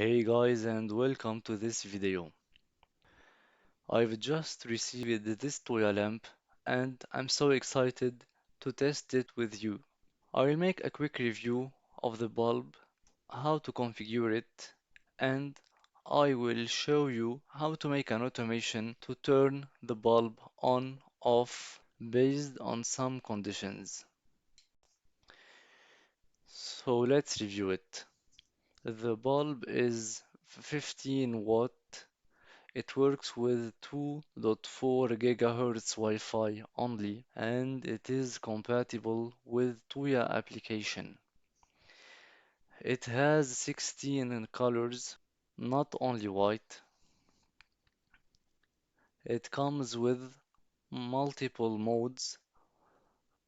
Hey guys, and welcome to this video. I've just received this Tuya lamp and I'm so excited to test it with you. I will make a quick review of the bulb, how to configure it, and I will show you how to make an automation to turn the bulb on off based on some conditions. So let's review it. The bulb is 15 watt. It works with 2.4 GHz Wi-Fi only, and it is compatible with Tuya application. It has 16 colors, not only white. It comes with multiple modes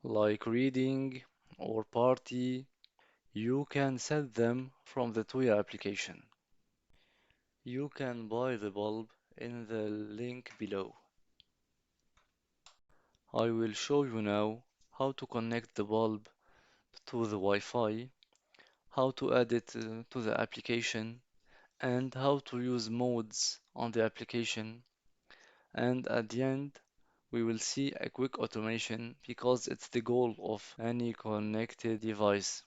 like reading or party. You can set them from the Tuya application. You can buy the bulb in the link below. I will show you now how to connect the bulb to the Wi-Fi, how to add it to the application, and how to use modes on the application. And at the end, we will see a quick automation because it's the goal of any connected device.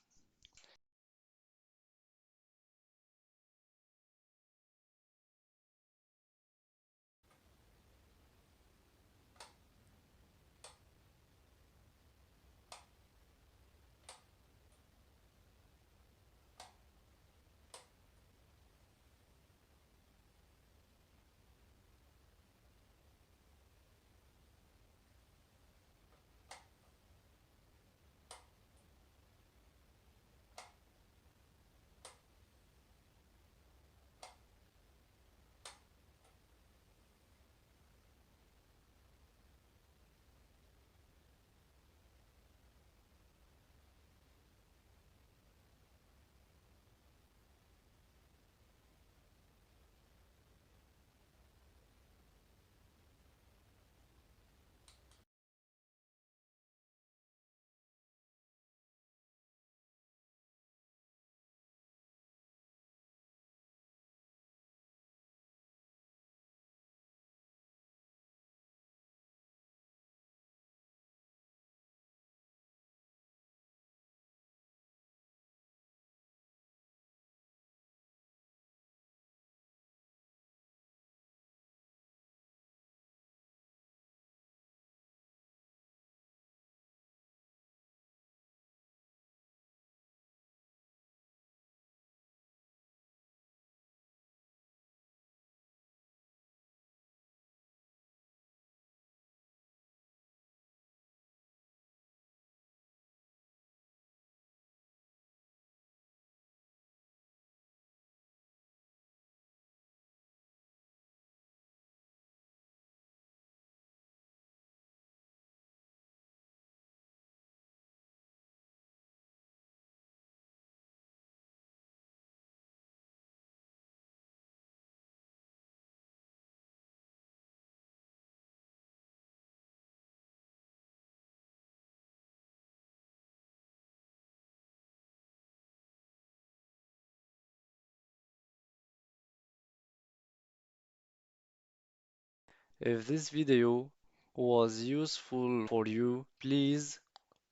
If this video was useful for you, please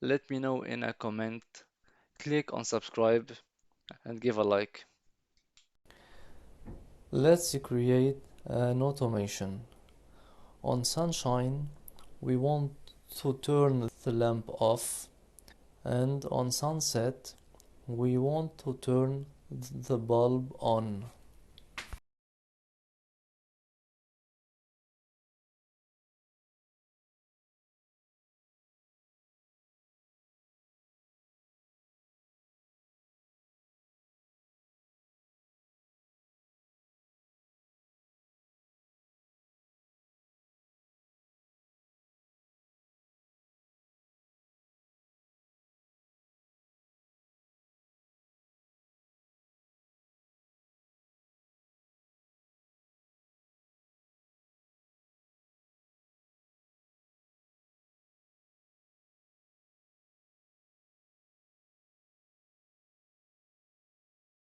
let me know in a comment, click on subscribe and give a like. Let's create an automation. On sunshine, we want to turn the lamp off, and on sunset, we want to turn the bulb on.